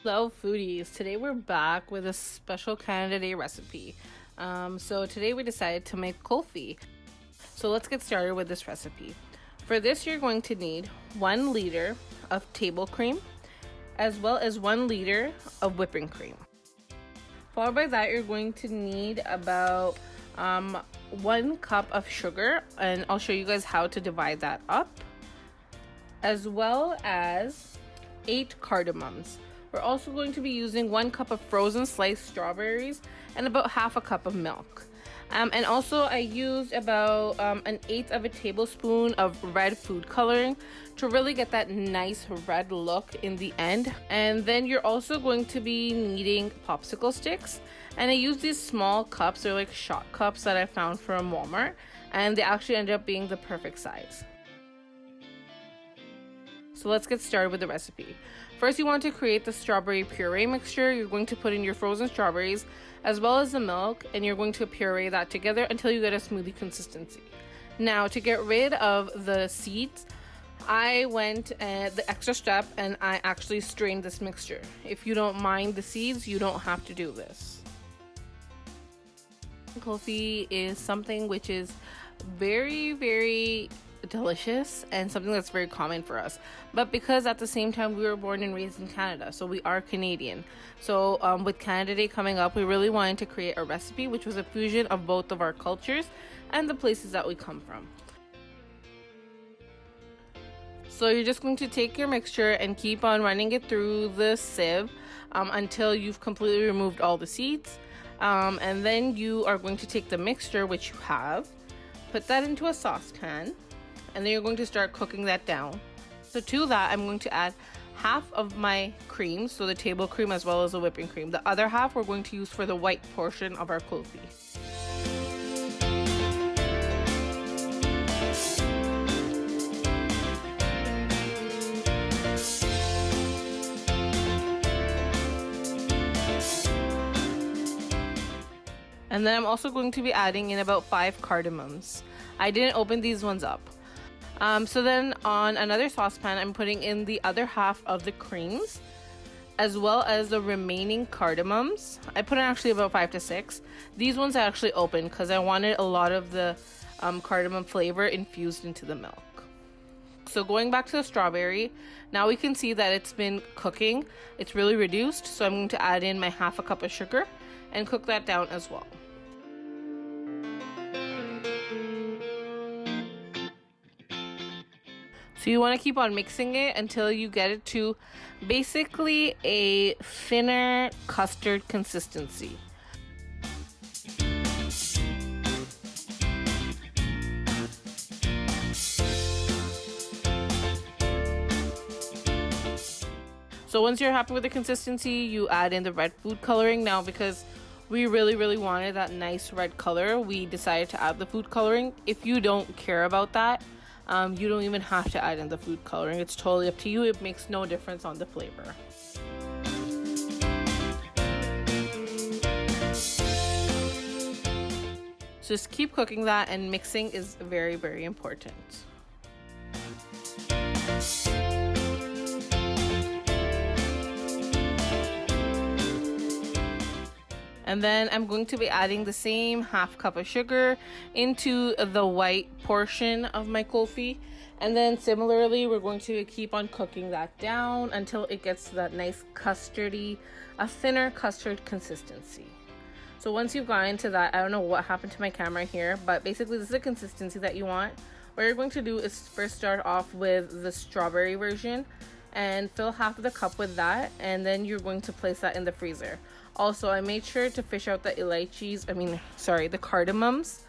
Hello foodies, today we're back with a special Canada Day recipe. So today we decided to make kulfi. So let's get started with this recipe. For this you're going to need 1 liter of table cream as well as 1 liter of whipping cream. Followed by that you're going to need about 1 cup of sugar, and I'll show you guys how to divide that up, as well as 8 cardamoms. We're also going to be using 1 cup of frozen sliced strawberries and about half a cup of milk. And also I used about 1/8 of a tablespoon of red food coloring to really get that nice red look in the end. And then you're also going to be needing popsicle sticks. And I used these small cups, they're like shot cups that I found from Walmart. And they actually ended up being the perfect size. So let's get started with the recipe. First, you want to create the strawberry puree mixture. You're going to put in your frozen strawberries as well as the milk, and you're going to puree that together until you get a smoothie consistency. Now, to get rid of the seeds, I went the extra step and I actually strained this mixture. If you don't mind the seeds, you don't have to do this. Kulfi is something which is very delicious and something that's very common for us, but because at the same time we were born and raised in Canada, so we are Canadian. So with Canada Day coming up, we really wanted to create a recipe which was a fusion of both of our cultures and the places that we come from. So you're just going to take your mixture and keep on running it through the sieve until you've completely removed all the seeds, and then you are going to take the mixture which you have, put that into a saucepan, and then you're going to start cooking that down. So to that, I'm going to add half of my cream, so the table cream as well as the whipping cream. The other half we're going to use for the white portion of our kulfi. And then I'm also going to be adding in about 5 cardamoms. I didn't open these ones up. So then on another saucepan, I'm putting in the other half of the creams as well as the remaining cardamoms. I put in actually about 5 to 6. These ones I actually opened because I wanted a lot of the cardamom flavor infused into the milk. So going back to the strawberry, now we can see that it's been cooking. It's really reduced, so I'm going to add in my half a cup of sugar and cook that down as well. So you want to keep on mixing it until you get it to basically a thinner custard consistency. So once you're happy with the consistency, you add in the red food coloring. Now, because we really wanted that nice red color, we decided to add the food coloring. If you don't care about that, you don't even have to add in the food coloring. It's totally up to you. It makes no difference on the flavor. So just keep cooking that, and mixing is very important. And then I'm going to be adding the same half cup of sugar into the white portion of my kulfi. And then similarly, we're going to keep on cooking that down until it gets to that nice custardy, a thinner custard consistency. So once you've gotten into that, I don't know what happened to my camera here, but basically this is the consistency that you want. What you're going to do is first start off with the strawberry version and fill half of the cup with that, and then you're going to place that in the freezer. Also, I made sure to fish out the the cardamoms,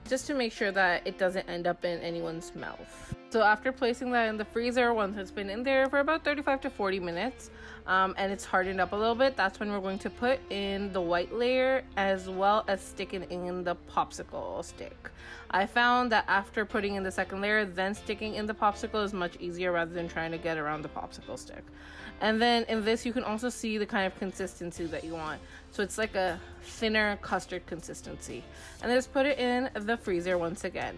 just to make sure that it doesn't end up in anyone's mouth. So after placing that in the freezer, once it's been in there for about 35 to 40 minutes, and it's hardened up a little bit, that's when we're going to put in the white layer as well as sticking in the popsicle stick. I found that after putting in the second layer, then sticking in the popsicle is much easier rather than trying to get around the popsicle stick. And then in this, you can also see the kind of consistency that you want. So it's like a thinner custard consistency. And then just put it in the freezer once again.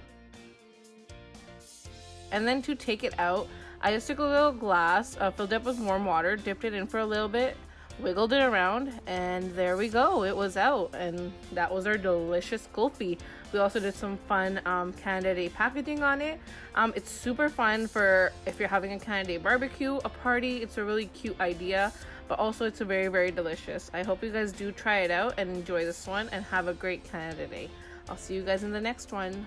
And then to take it out, I just took a little glass, filled it up with warm water, dipped it in for a little bit, wiggled it around, and there we go, it was out. And that was our delicious kulfi. We also did some fun Canada Day packaging on it. It's super fun for if you're having a Canada Day barbecue, a party. It's a really cute idea, but also it's a very, very delicious. I hope you guys do try it out and enjoy this one, and have a great Canada Day. I'll see you guys in the next one.